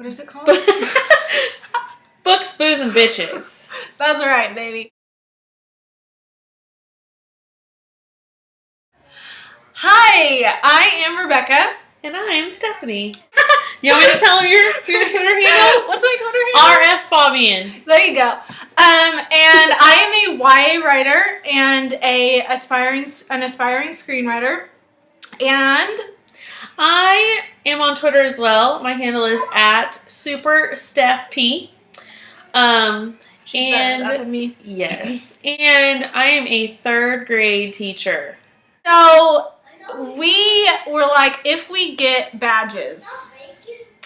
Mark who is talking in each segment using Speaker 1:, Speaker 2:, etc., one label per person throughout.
Speaker 1: What is it called?
Speaker 2: Books, Booze, and Bitches.
Speaker 1: That's right, baby. Hi, I am Rebecca.
Speaker 2: And I am Stephanie. You want me to tell them your Twitter handle?
Speaker 1: What's my Twitter handle?
Speaker 2: RF Faubion.
Speaker 1: There you go. And I am a YA writer and an aspiring screenwriter. And
Speaker 2: I am on Twitter as well. My handle is @SuperStephP.
Speaker 1: She's better than me.
Speaker 2: Yes. And I am a 3rd grade teacher.
Speaker 1: So we were like, if we get badges.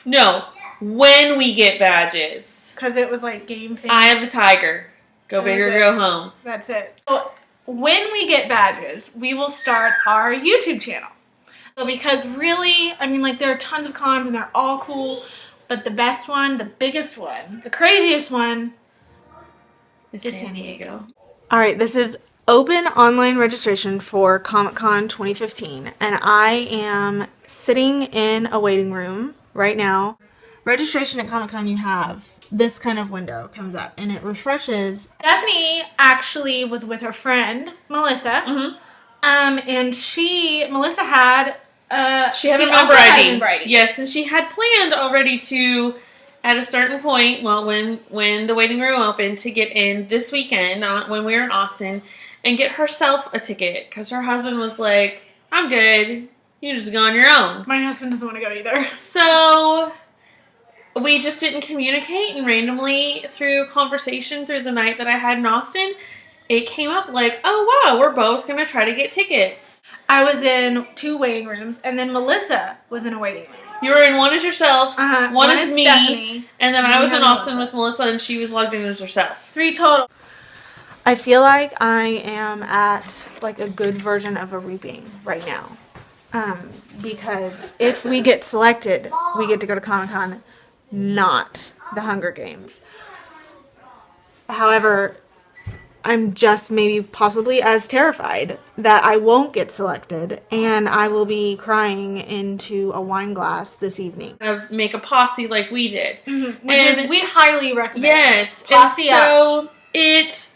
Speaker 2: No, when we get badges.
Speaker 1: Because it was like game thing.
Speaker 2: I have the tiger. Go big or go home.
Speaker 1: That's it. So when we get badges, we will start our YouTube channel. So because really, I mean, like there are tons of cons and they're all cool, but the best one, the biggest one, the craziest one is San Diego. All right, this is open online registration for Comic-Con 2015, and I am sitting in a waiting room right now. Registration at Comic-Con, you have this kind of window comes up and it refreshes. Stephanie actually was with her friend Melissa, and Melissa had
Speaker 2: she had a member ID. Yes, and she had planned already to, at a certain point, well, when the waiting room opened, to get in this weekend when we were in Austin and get herself a ticket because her husband was like, "I'm good. You just go on your own."
Speaker 1: My husband doesn't want to go either.
Speaker 2: So we just didn't communicate, and randomly through conversation through the night that I had in Austin, it came up like, "Oh wow, we're both gonna try to get tickets."
Speaker 1: I was in 2 waiting rooms, and then Melissa was in a waiting room.
Speaker 2: You were in one as yourself, one as me,
Speaker 1: Stephanie,
Speaker 2: and then I was in Austin with Melissa, and she was logged in as herself.
Speaker 1: 3 total. I feel like I am at like a good version of a reaping right now, because if we get selected, we get to go to Comic-Con, not the Hunger Games. However, I'm just maybe possibly as terrified that I won't get selected and I will be crying into a wine glass this evening.
Speaker 2: Make a posse like we did.
Speaker 1: Which we highly recommend.
Speaker 2: Yes.
Speaker 1: Posse
Speaker 2: and so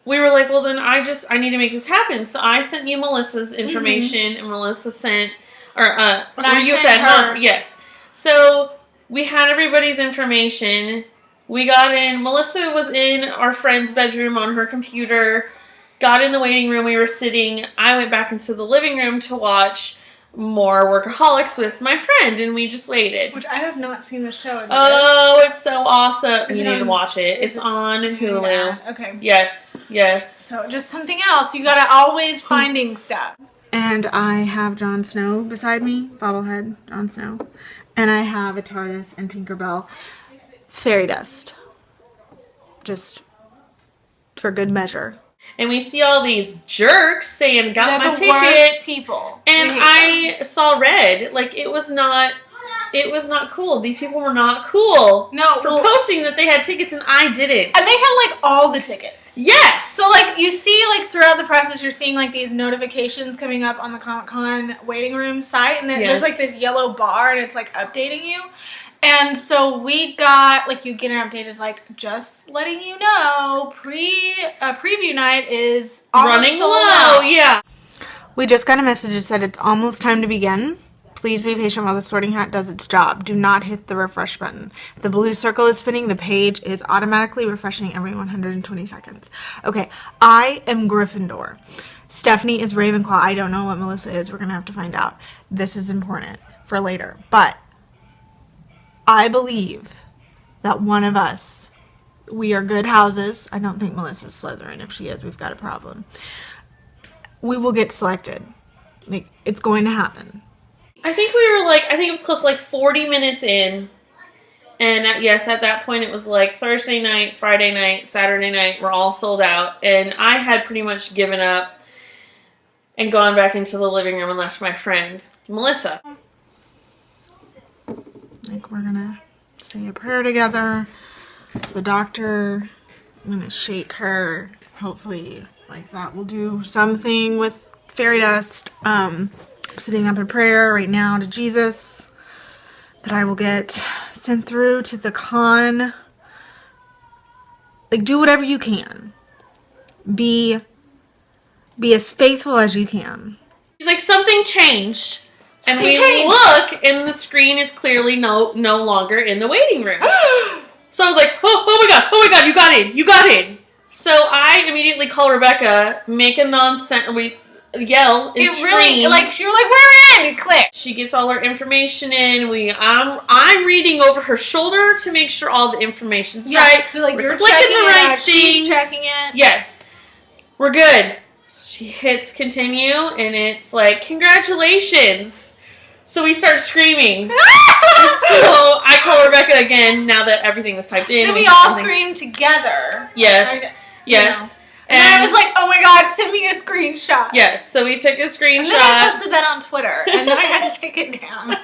Speaker 2: we were like, well then I need to make this happen. So I sent you Melissa's information and Melissa sent, you sent her. Yes. So we had everybody's information. We got in. Melissa was in our friend's bedroom on her computer, got in the waiting room. We were sitting. I went back into the living room to watch more Workaholics with my friend, and we just waited.
Speaker 1: Which I have not seen the show.
Speaker 2: Oh, it's so awesome. You need to watch it. It's on Hulu.
Speaker 1: Okay.
Speaker 2: Yes.
Speaker 1: So just something else. You gotta always finding stuff. And I have Jon Snow beside me, bobblehead Jon Snow. And I have a TARDIS and Tinkerbell. Fairy dust. Just for good measure.
Speaker 2: And we see all these jerks saying, "Got my tickets."
Speaker 1: Worst people.
Speaker 2: And I saw red. Like, it was not cool. These people were not cool.
Speaker 1: No.
Speaker 2: For posting that they had tickets and I didn't.
Speaker 1: And they had like all the tickets.
Speaker 2: Yes.
Speaker 1: So like you see like throughout the process, you're seeing like these notifications coming up on the Comic-Con waiting room site, and then there's like this yellow bar and it's like updating you. And so we got, like, you get an update, it's like, just letting you know, preview night is
Speaker 2: running low. Yeah.
Speaker 1: We just got a message that said it's almost time to begin. Please be patient while the sorting hat does its job. Do not hit the refresh button. If the blue circle is spinning, the page is automatically refreshing every 120 seconds. Okay, I am Gryffindor. Stephanie is Ravenclaw. I don't know what Melissa is. We're going to have to find out. This is important for later. But I believe that one of us, we are good houses. I don't think Melissa's Slytherin. If she is, we've got a problem. We will get selected. Like, it's going to happen.
Speaker 2: I think it was close to like 40 minutes in. And at that point it was like Thursday night, Friday night, Saturday night were all sold out. And I had pretty much given up and gone back into the living room and left my friend, Melissa.
Speaker 1: Like, we're gonna say a prayer together. The doctor, I'm gonna shake her. Hopefully, like, that will do something with fairy dust. Sitting up in prayer right now to Jesus that I will get
Speaker 3: sent through to the con. Like, do whatever you can. Be as faithful as you can.
Speaker 2: She's like, something changed. And we
Speaker 1: changed.
Speaker 2: look, and the screen is clearly no longer in the waiting room. So I was like, oh my god, you got in. So I immediately call Rebekah, make a nonsense, we yell and scream.
Speaker 1: Really, like, she was like, we're in! Click.
Speaker 2: She gets all her information in. I'm reading over her shoulder to make sure all the information's right.
Speaker 1: So, like,
Speaker 2: we're
Speaker 1: you're
Speaker 2: clicking the right
Speaker 1: things.
Speaker 2: things.
Speaker 1: She's checking it.
Speaker 2: Yes. We're good. She hits continue, and it's like, congratulations. So we start screaming. So I call Rebekah again, now that everything was typed in.
Speaker 1: Then we all screamed together.
Speaker 2: Yes. Yes.
Speaker 1: And I was like, oh my god, send me a screenshot.
Speaker 2: Yes, so we took a screenshot.
Speaker 1: And then I posted that on Twitter, and then I had to take it down.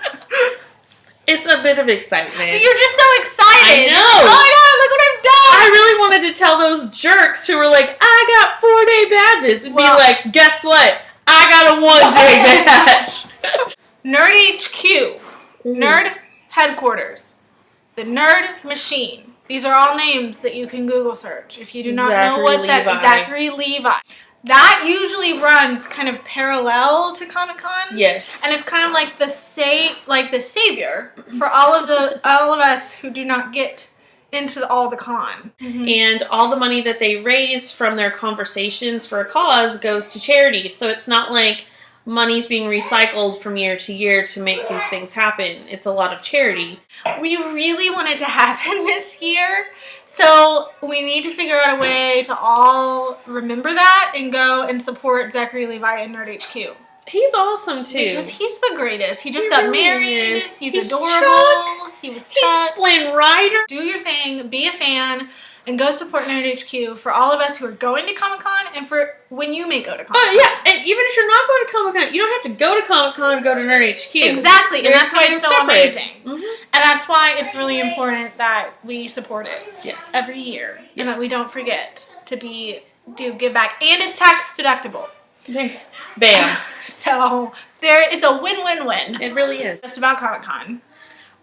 Speaker 2: It's a bit of excitement.
Speaker 1: But you're just so excited.
Speaker 2: I know.
Speaker 1: Oh my god, look what I've done.
Speaker 2: I really wanted to tell those jerks who were like, I got 4-day badges, and be like, guess what? I got a 1-day badge.
Speaker 1: Nerd HQ, Nerd Headquarters, the Nerd Machine. These are all names that you can Google search if you do not know what that is. Zachary Levi. That usually runs kind of parallel to Comic-Con.
Speaker 2: Yes.
Speaker 1: And it's kind of like the savior for all of us who do not get into all the con.
Speaker 2: Mm-hmm. And all the money that they raise from their conversations for a cause goes to charity. So it's not like money's being recycled from year to year to make these things happen. It's a lot of charity.
Speaker 1: We really want it to happen this year, so we need to figure out a way to all remember that and go and support Zachary Levi and Nerd HQ.
Speaker 2: He's awesome too.
Speaker 1: Because he's the greatest. He just got married. He's adorable.
Speaker 2: Chuck.
Speaker 1: He was Chuck.
Speaker 2: He's Flynn Rider.
Speaker 1: Do your thing. Be a fan. And go support Nerd HQ for all of us who are going to Comic-Con and for when you may go to Comic-Con.
Speaker 2: Oh, yeah. And even if you're not going to Comic-Con, you don't have to go to Comic-Con to go to Nerd HQ.
Speaker 1: Exactly. And that's why it's so
Speaker 2: separate.
Speaker 1: amazing.
Speaker 2: Mm-hmm.
Speaker 1: And that's why it's really important that we support it every year.
Speaker 2: Yes.
Speaker 1: And that we don't forget to give back. And it's tax deductible.
Speaker 2: Bam.
Speaker 1: So it's a win-win-win.
Speaker 2: It really is.
Speaker 1: Just about Comic-Con.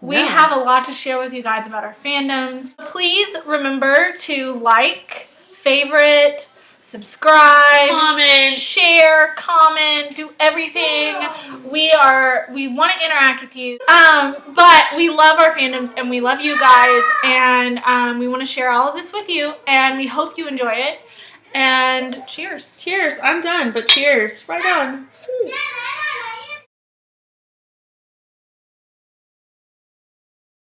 Speaker 1: We have a lot to share with you guys about our fandoms. Please remember to like, favorite, subscribe,
Speaker 2: comment,
Speaker 1: share, comment, do everything. We want to interact with you. But we love our fandoms and we love you guys, and we want to share all of this with you, and we hope you enjoy it. And cheers.
Speaker 2: Cheers. I'm done, but cheers. Right on.